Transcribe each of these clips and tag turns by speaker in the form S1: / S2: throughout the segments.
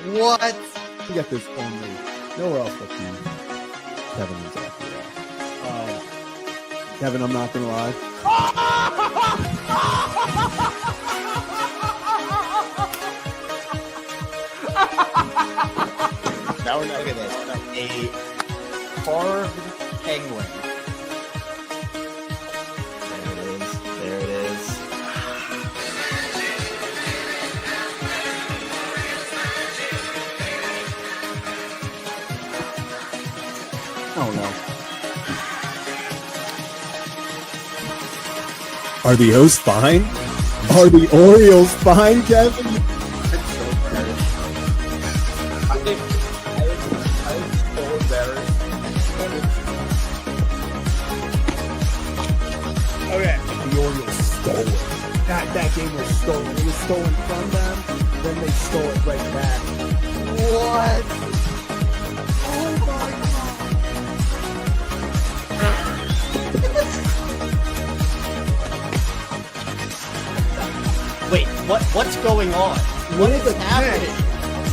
S1: What?
S2: You get this only nowhere else but the Kevin and Zach. Kevin, I'm not gonna lie.
S1: Now look at this. A carved penguin. There it is.
S2: Oh no. Are the O's fine? Are the Orioles fine, Kevin?
S1: It's so embarrassing. I was so embarrassed.
S2: Okay. The Orioles stole it. That game was stolen. It was stolen from them, then they stole it right back.
S1: What?
S2: Oh my god.
S1: Wait, what's going on? What is happening?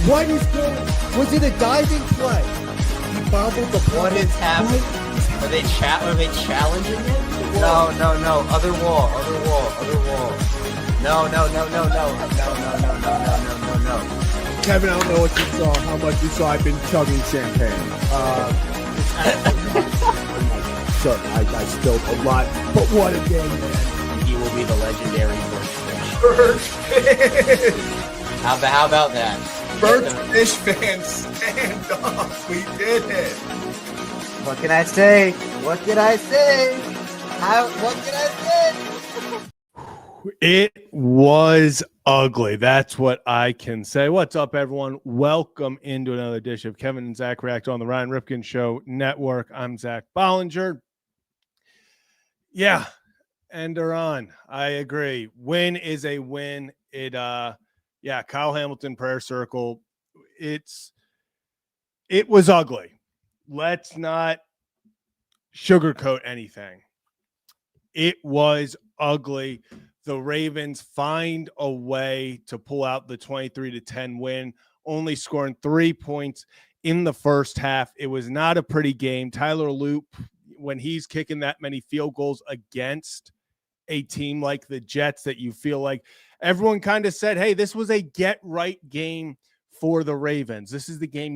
S2: What is going? Was it a diving play? He bobbled the play.
S1: What is happening? Are they challenging it? No. Other wall. No.
S2: Kevin, I don't know what you saw, how much you saw. I've been chugging champagne. Sure, I spilled a lot, but what a game, man.
S1: He will be the legendary
S2: Birdfish.
S1: How about that?
S2: Birdfish fans, stand up. We did it.
S1: What can I say? What can I say?
S3: It was ugly. That's what I can say. What's up, everyone? Welcome into another edition of Kevin and Zach React on the Ryan Ripken Show Network. I'm Zach Bollinger. Yeah, and they're on. I agree. Win is a win. Kyle Hamilton prayer circle. It was ugly. Let's not sugarcoat anything. It was ugly. The Ravens find a way to pull out the 23-10 win, only scoring 3 points in the first half. It was not a pretty game. Tyler Loop, when he's kicking that many field goals against a team like the Jets that you feel like everyone kind of said, hey, this was a get-right game for the Ravens. This is the game,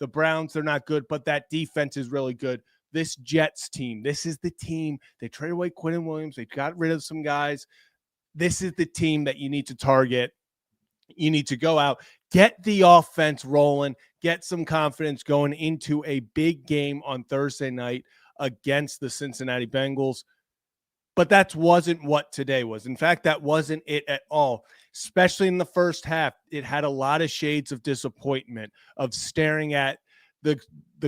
S3: the Browns, they're not good, but that defense is really good. This Jets team, this is the team. They traded away Quentin Williams. They got rid of some guys. This is the team that you need to target. You need to go out, get the offense rolling, get some confidence going into a big game on Thursday night against the Cincinnati Bengals. But that wasn't what today was. In fact, that wasn't it at all, especially in the first half. It had a lot of shades of disappointment, of staring at the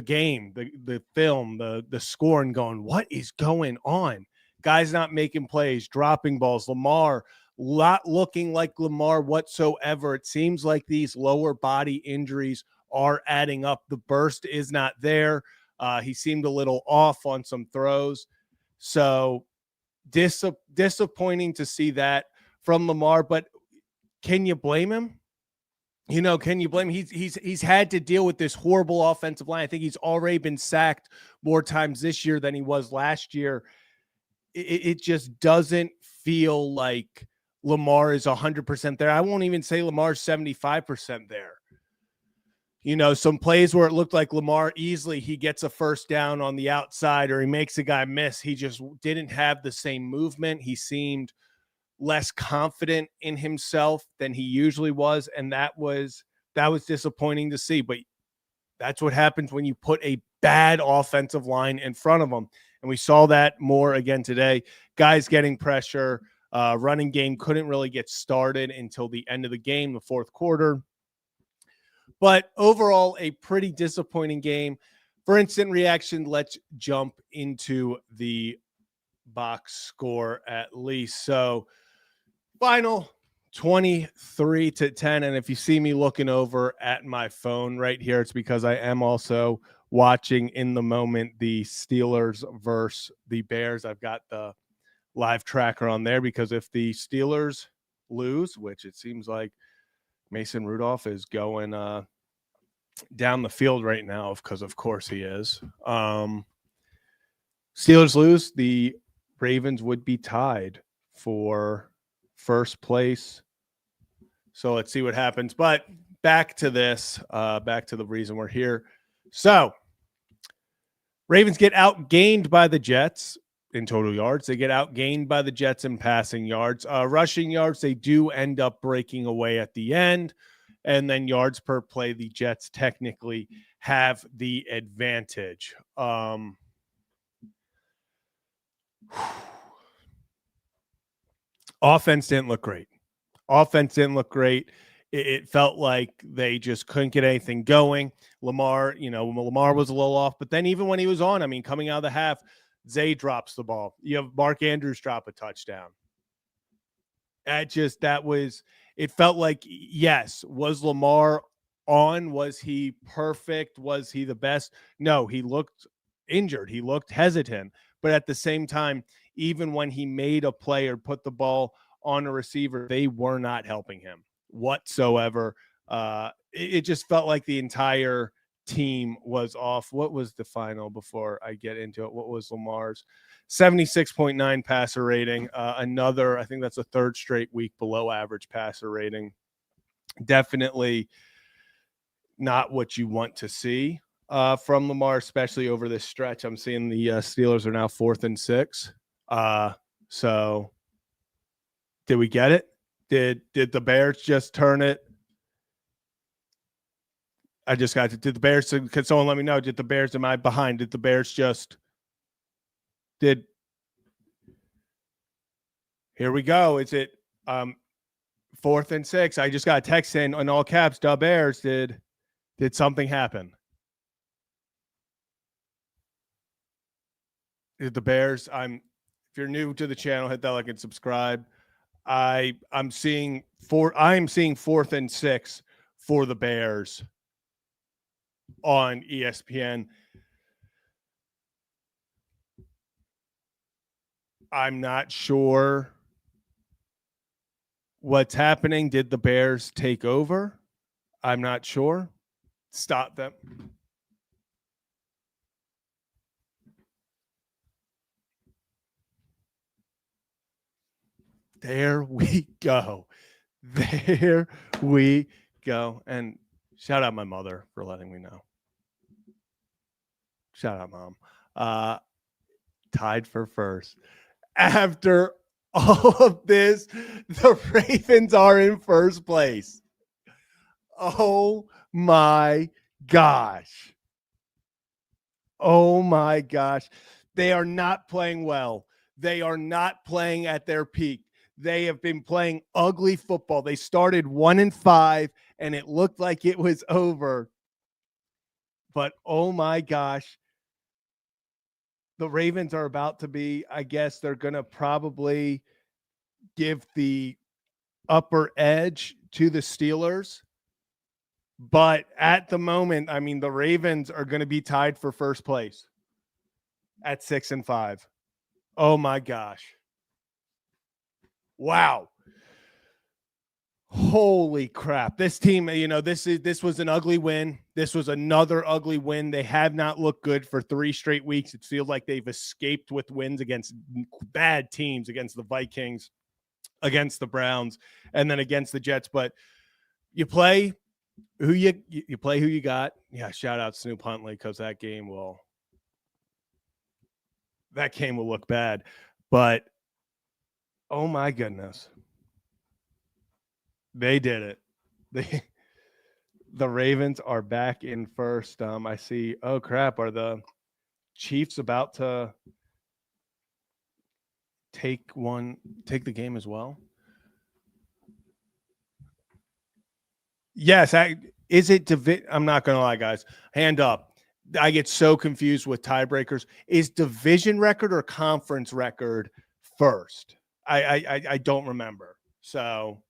S3: game, the film, the score and going, what is going on? Guys not making plays, dropping balls. Lamar not looking like Lamar whatsoever. It seems like these lower body injuries are adding up. The burst is not there. He seemed a little off on some throws. So disappointing to see that from Lamar, but can you blame him? Can you blame him? He's had to deal with this horrible offensive line. I think he's already been sacked more times this year than he was last year. It just doesn't feel like Lamar is 100% there. I won't even say Lamar's 75% there. Some plays where it looked like Lamar easily, he gets a first down on the outside or he makes a guy miss. He just didn't have the same movement. He seemed less confident in himself than he usually was. And that was disappointing to see. But that's what happens when you put a bad offensive line in front of them. And we saw that more again today. Guys getting pressure. Running game couldn't really get started until the end of the game, the fourth quarter. But overall, a pretty disappointing game. For instant reaction, let's jump into the box score at least. So final 23-10. And if you see me looking over at my phone right here, it's because I am also watching in the moment the Steelers versus the Bears. I've got the live tracker on there because if the Steelers lose, which it seems like Mason Rudolph is going down the field right now because, of course, he is. Steelers lose. The Ravens would be tied for first place. So let's see what happens. But back to this, back to the reason we're here. So Ravens get outgained by the Jets in total yards. They get outgained by the Jets in passing yards. Rushing yards, they do end up breaking away at the end. And then yards per play, the Jets technically have the advantage. Offense didn't look great. It felt like they just couldn't get anything going. Lamar was a little off, but then even when he was on, I mean, coming out of the half, Zay drops the ball. You have Mark Andrews drop a touchdown. It felt like, yes, was Lamar on? Was he perfect? Was he the best? No, he looked injured. He looked hesitant. But at the same time, even when he made a play or put the ball on a receiver, they were not helping him whatsoever. It just felt like the entire team was off. What was the final before I get into it? What was Lamar's? 76.9 passer rating. Another, I think that's a third straight week below average passer rating. Definitely not what you want to see from Lamar, especially over this stretch. I'm seeing the Steelers are now 4th and 6. So did we get it? Did the Bears just turn it? I just got to. Did the Bears? Can someone let me know? Did the Bears? Am I behind? Did the Bears just? Did? Here we go. Is it 4th and 6? I just got a text in all caps. The Bears. Did something happen? Did the Bears? If you're new to the channel, hit that like and subscribe. I'm seeing 4th and 6 for the Bears on ESPN. I'm not sure what's happening. Did the Bears take over? I'm not sure. Stop them. There we go. There we go. And shout out my mother for letting me know. Shout out, Mom. Tied for first. After all of this, the Ravens are in first place. Oh my gosh. Oh my gosh. They are not playing well. They are not playing at their peak. They have been playing ugly football. They started 1-5 and it looked like it was over. But oh my gosh. The Ravens are about to be, I guess they're going to probably give the upper edge to the Steelers. But at the moment, I mean, the Ravens are going to be tied for first place at 6-5. Oh my gosh. Wow. Holy crap. This team, this was an ugly win. This was another ugly win. They have not looked good for 3 straight weeks. It feels like they've escaped with wins against bad teams, against the Vikings, against the Browns, and then against the Jets. But you play who you play who you got. Yeah, shout out Snoop Huntley, because that game will look bad. But oh my goodness. They did it. The Ravens are back in first. I see. Oh crap! Are the Chiefs about to take the game as well? Yes. I'm not gonna lie, guys. Hand up. I get so confused with tiebreakers. Is division record or conference record first? I don't remember. So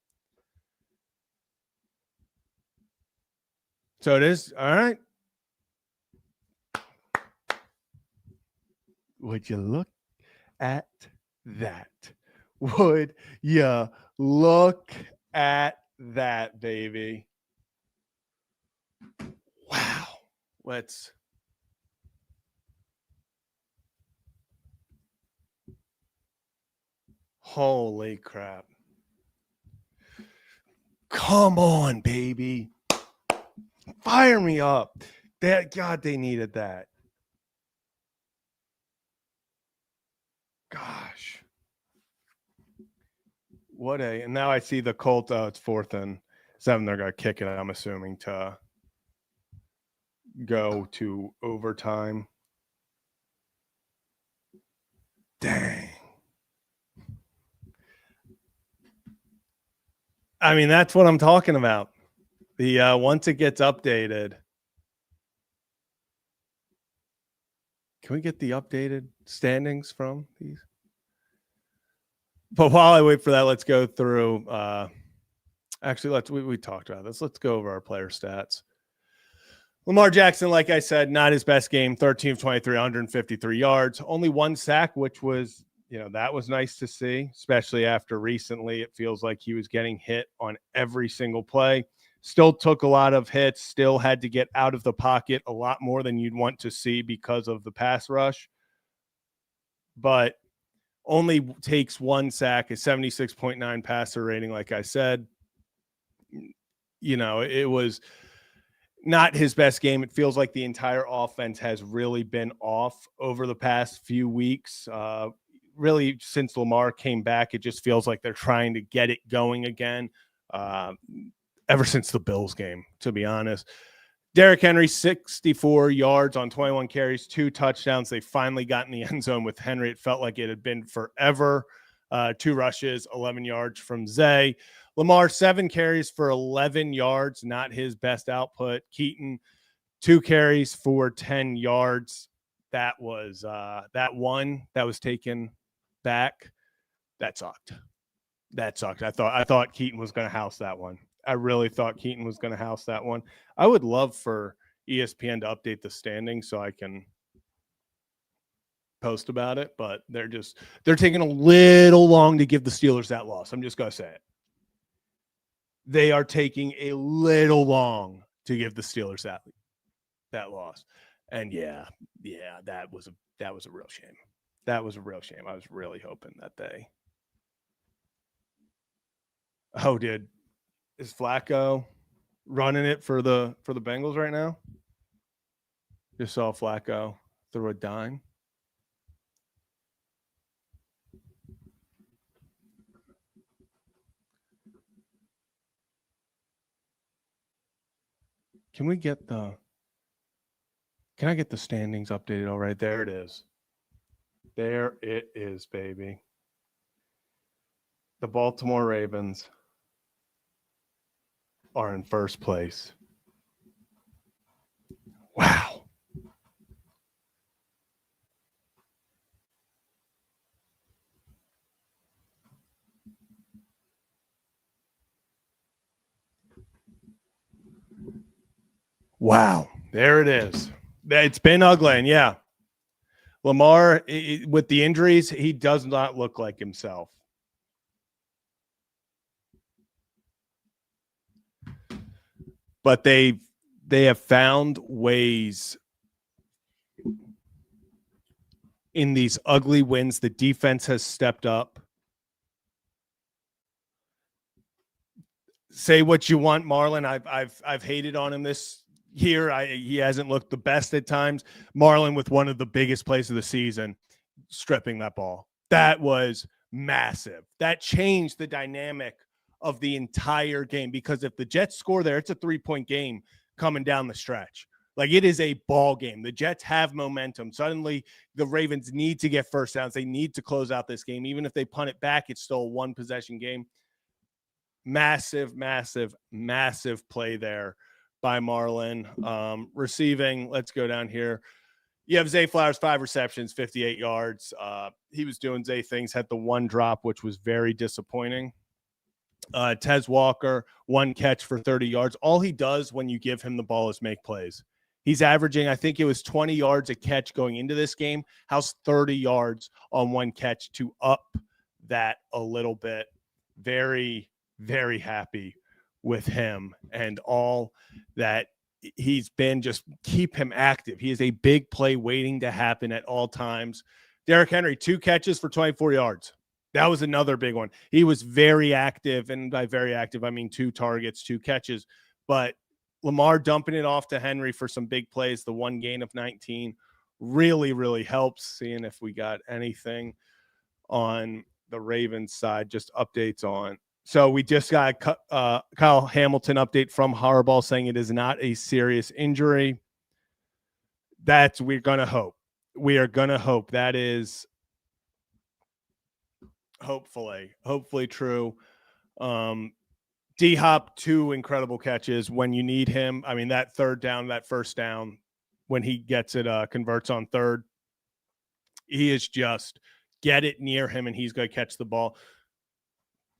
S3: it is. All right. Would you look at that? Would you look at that, baby? Wow. Let's. Holy crap. Come on, baby. Fire me up. God, they needed that. Gosh. And now I see the Colts. Oh, it's 4th and 7. They're going to kick it, I'm assuming, to go to overtime. Dang. I mean, that's what I'm talking about. The once it gets updated. Can we get the updated standings from these? But while I wait for that, let's go through. Actually, we talked about this. Let's go over our player stats. Lamar Jackson, like I said, not his best game. 13 of 23, 153 yards, only 1 sack, which was, that was nice to see, especially after recently. It feels like he was getting hit on every single play. Still took a lot of hits. Still had to get out of the pocket a lot more than you'd want to see because of the pass rush. But only takes 1 sack, a 76.9 passer rating, like I said. It was not his best game. It feels like the entire offense has really been off over the past few weeks. Really, since Lamar came back, it just feels like they're trying to get it going again. Ever since the Bills game, to be honest. Derrick Henry, 64 yards on 21 carries, 2 touchdowns. They finally got in the end zone with Henry. It felt like it had been forever. 2 rushes, 11 yards from Zay. Lamar, 7 carries for 11 yards, not his best output. Keaton, 2 carries for 10 yards. That was that one that was taken back. That sucked. I thought Keaton was going to house that one. I really thought Keaton was going to house that one. I would love for ESPN to update the standings so I can post about it, but they're taking a little long to give the Steelers that loss. I'm just going to say it. They are taking a little long to give the Steelers that loss. And yeah, that was a real shame. That was a real shame. I was really hoping that they. Oh, is Flacco running it for the Bengals right now? Just saw Flacco throw a dime. Can I get the standings updated? All right, there it is. There it is, baby. The Baltimore Ravens are in first place. Wow. Wow. There it is. It's been ugly. And yeah, Lamar, with the injuries, he does not look like himself. But they have found ways in these ugly wins. The defense has stepped up. Say what you want, Marlon. I've hated on him this year. He hasn't looked the best at times. Marlon with one of the biggest plays of the season, stripping that ball. That was massive. That changed the dynamic of the entire game, because if the Jets score there, it's a 3-point game coming down the stretch. Like, it is a ball game. The Jets have momentum. Suddenly, the Ravens need to get first downs. They need to close out this game. Even if they punt it back, it's still a 1-possession game. Massive, massive, massive play there by Marlon. Receiving, let's go down here. You have Zay Flowers, 5 receptions, 58 yards. He was doing Zay things, had the 1 drop, which was very disappointing. Tez Walker, 1 catch for 30 yards. All he does when you give him the ball is make plays. He's averaging, I think it was 20 yards a catch going into this game. How's 30 yards on 1 catch to up that a little bit? Very, very happy with him and all that he's been just keep him active. He is a big play waiting to happen at all times. Derrick Henry, 2 catches for 24 yards. That was another big one. He was very active, and by very active, I mean 2 targets, 2 catches. But Lamar dumping it off to Henry for some big plays, the 1 gain of 19, really, really helps. Seeing if we got anything on the Ravens side, just updates on. So we just got Kyle Hamilton update from Harbaugh saying it is not a serious injury. We're going to hope. We are going to hope that is hopefully true. D-Hop, 2 incredible catches when you need him. I mean, that third down, that first down, when he gets it, converts on third, he is just get it near him and he's going to catch the ball.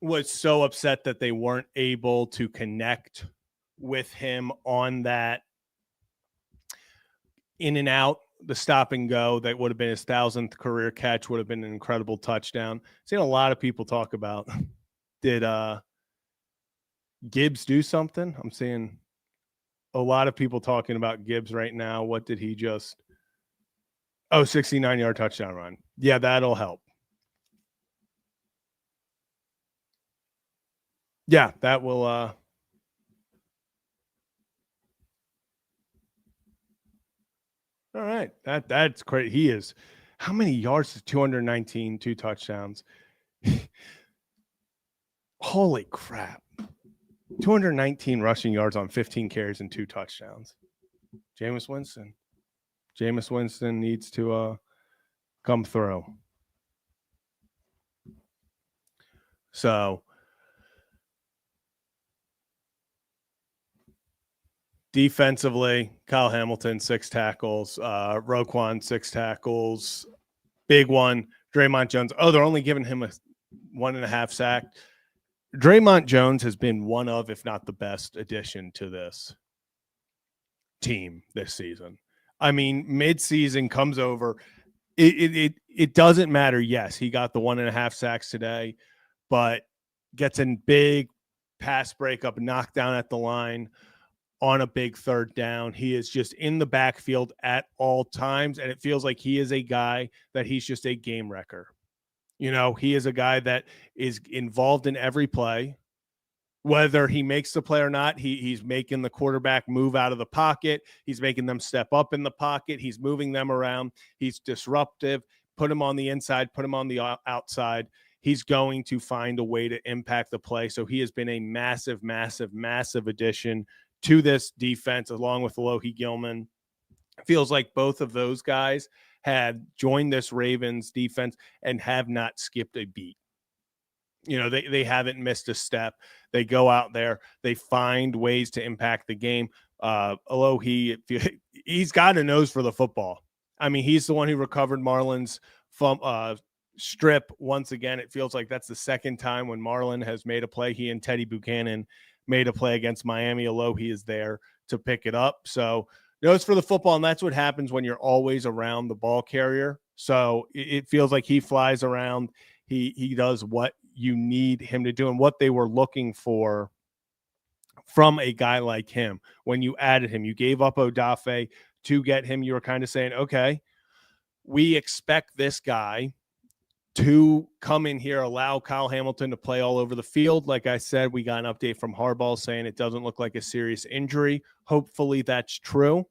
S3: Was so upset that they weren't able to connect with him on that in and out, the stop and go. That would have been his 1,000th career catch, would have been an incredible touchdown. Seen a lot of people talk about, did Gibbs do something? I'm seeing a lot of people talking about Gibbs right now. What did he just? 69-yard touchdown run. Yeah, that'll help. Yeah, that will all right. That's great. He is how many yards? 219, 2 touchdowns. Holy crap. 219 rushing yards on 15 carries and 2 touchdowns. Jameis Winston needs to come through. So defensively, Kyle Hamilton, 6 tackles. Roquan, 6 tackles. Big one. Draymond Jones. Oh, they're only giving him a 1.5 sack. Draymond Jones has been one of, if not the best addition to this team this season. I mean, mid-season comes over. It doesn't matter. Yes, he got the 1.5 sacks today, but gets a big pass breakup, knockdown at the line on a big third down. He is just in the backfield at all times, and it feels like he is a guy that he's just a game wrecker. You know, he is a guy that is involved in every play. Whether he makes the play or not, he's making the quarterback move out of the pocket. He's making them step up in the pocket. He's moving them around. He's disruptive. Put him on the inside, put him on the outside. He's going to find a way to impact the play. So he has been a massive, massive, massive addition to this defense, along with Alohi Gilman. It feels like both of those guys had joined this Ravens defense and have not skipped a beat. You know, they haven't missed a step. They go out there, they find ways to impact the game. Alohi, he's got a nose for the football. I mean, he's the one who recovered Marlon's strip once again. It feels like that's the second time when Marlon has made a play. He and Teddy Buchanan made a play against Miami. Alohi is there to pick it up. So nose for the football, and that's what happens when you're always around the ball carrier. So it feels like he flies around. He does what you need him to do and what they were looking for from a guy like him. When you added him, you gave up Odafe to get him. You were kind of saying, okay, we expect this guy to come in here, allow Kyle Hamilton to play all over the field. Like I said, we got an update from Harbaugh saying it doesn't look like a serious injury. Hopefully that's true.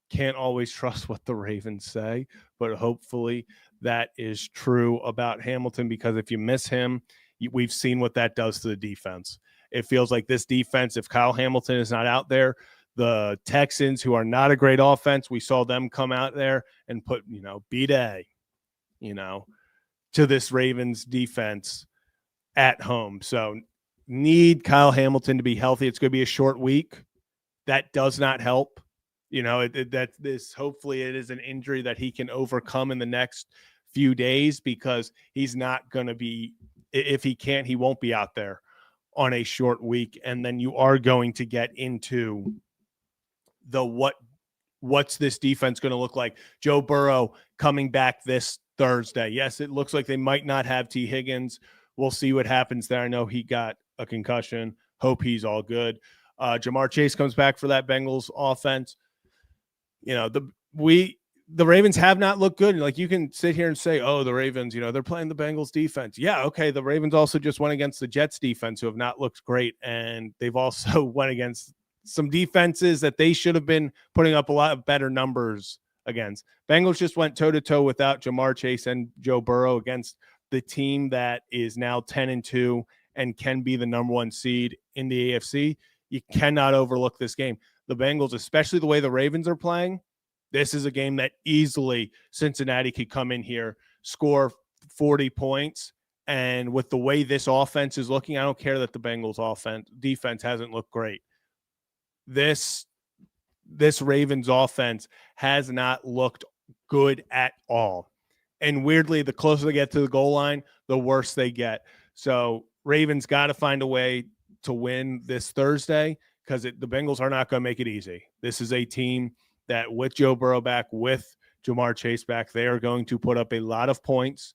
S3: Can't always trust what the Ravens say, but hopefully that is true about Hamilton, because if you miss him, we've seen what that does to the defense. It feels like this defense, if Kyle Hamilton is not out there, the Texans, who are not a great offense, we saw them come out there and put, beat A, to this Ravens defense at home. So need Kyle Hamilton to be healthy. It's going to be a short week. That does not help. Hopefully it is an injury that he can overcome in the next few days, because he's not going to be, if he can't, he won't be out there on a short week. And then you are going to get into the what's this defense going to look like? Joe Burrow coming back this Thursday. Yes, it looks like they might not have T. Higgins. We'll see what happens there. I know he got a concussion. Hope he's all good. Jamar Chase comes back for that Bengals offense. You know, the Ravens have not looked good. Like, you can sit here and say, oh, the Ravens, they're playing the Bengals defense. Yeah, okay. The Ravens also just went against the Jets defense, who have not looked great. And they've also went against some defenses that they should have been putting up a lot of better numbers against. Bengals just went toe-to-toe without Jamar Chase and Joe Burrow against the team that is now 10-2 and can be the number one seed in the AFC. You cannot overlook this game. The Bengals, especially the way the Ravens are playing, this is a game that easily Cincinnati could come in here, score 40 points. And with the way this offense is looking, I don't care that the Bengals defense hasn't looked great. This Ravens offense has not looked good at all. And weirdly, the closer they get to the goal line, the worse they get. So Ravens got to find a way to win this Thursday, because the Bengals are not going to make it easy. This is a team that, with Joe Burrow back, with Jamar Chase back, they are going to put up a lot of points,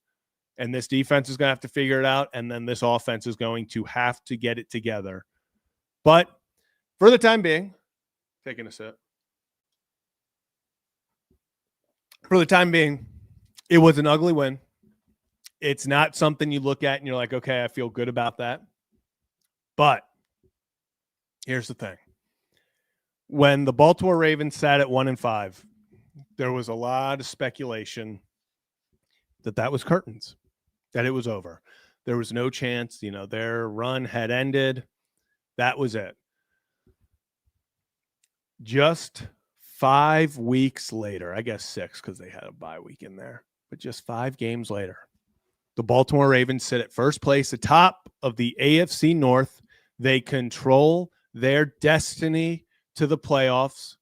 S3: and this defense is going to have to figure it out, and then this offense is going to have to get it together. But for the time being, taking a sip. For the time being, it was an ugly win. It's not something you look at and you're like, okay, I feel good about that. But here's the thing. When the Baltimore Ravens sat at 1-5, there was a lot of speculation that was curtains, that it was over. There was no chance, their run had ended. That was it. Just 5 weeks later, I guess 6 because they had a bye week in there, but just 5 games later, the Baltimore Ravens sit at first place, atop of the AFC North. They control their destiny to the playoffs,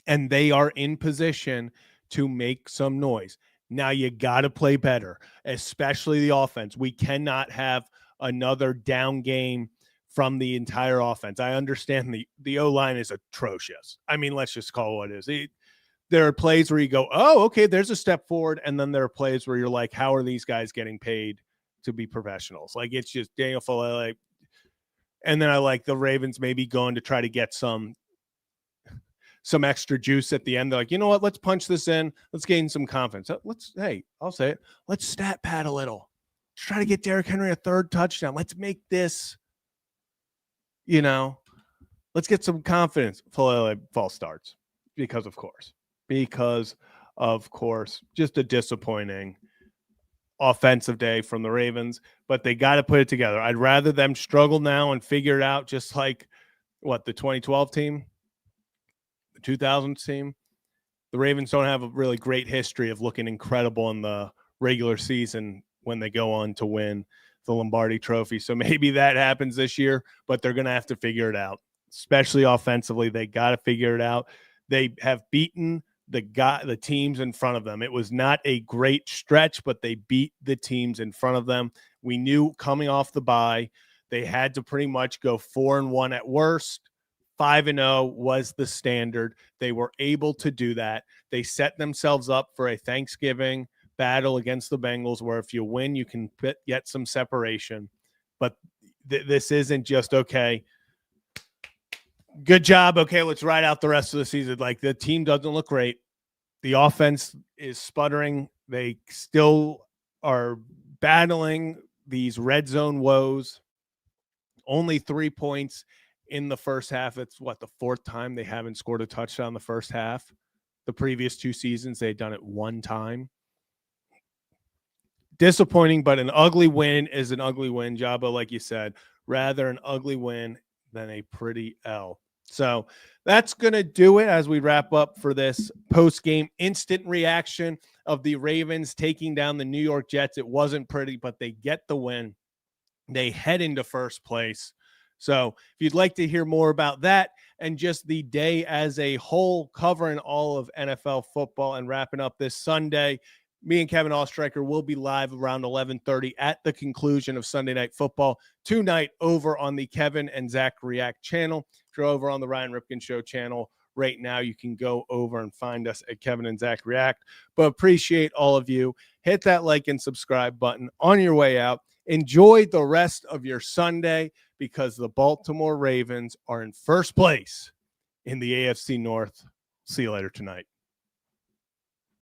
S3: and they are in position to make some noise. Now, you got to play better, especially the offense. We cannot have another down game from the entire offense. I understand the O-line is atrocious. I mean, let's just call it what it is. There are plays where you go, oh, okay, there's a step forward. And then there are plays where you're like, how are these guys getting paid to be professionals? Like, it's just Daniel Falele. And then I like the Ravens maybe going to try to get some extra juice at the end. They're like, you know what? Let's punch this in. Let's gain some confidence. I'll say it. Let's stat pad a little. Let's try to get Derrick Henry a third touchdown. Let's make this, let's get some confidence. Falele false starts because of course, just a disappointing offensive day from the Ravens, but they got to put it together. I'd rather them struggle now and figure it out, just like the 2012 team, the 2000 team. The Ravens don't have a really great history of looking incredible in the regular season when they go on to win the Lombardi Trophy. So maybe that happens this year, but they're going to have to figure it out, especially offensively. They got to figure it out. They have beaten the teams in front of them. It was not a great stretch, but they beat the teams in front of them. We knew coming off the bye, they had to pretty much go 4-1 at worst. 5-0 was the standard. They were able to do that. They set themselves up for a Thanksgiving battle against the Bengals, where if you win, you can get some separation. But this isn't just, okay, good job. Okay, let's ride out the rest of the season. Like, the team doesn't look great. The offense is sputtering. They still are battling these red zone woes. Only 3 points in the first half. It's the 4th time they haven't scored a touchdown in the first half. The previous 2 seasons, they'd done it 1 time. Disappointing, but an ugly win is an ugly win, Jabba, like you said. Rather an ugly win than a pretty L. So that's going to do it as we wrap up for this post-game instant reaction of the Ravens taking down the New York Jets. It wasn't pretty, but they get the win. They head into first place. So if you'd like to hear more about that and just the day as a whole, covering all of NFL football and wrapping up this Sunday, me and Kevin Ostreicher will be live around 11:30 at the conclusion of Sunday Night Football tonight over on the Kevin and Zach React channel. If you're over on the Ryan Ripken Show channel right now, you can go over and find us at Kevin and Zach React. But appreciate all of you. Hit that like and subscribe button on your way out. Enjoy the rest of your Sunday. because the Baltimore Ravens are in first place in the AFC North. See you later tonight.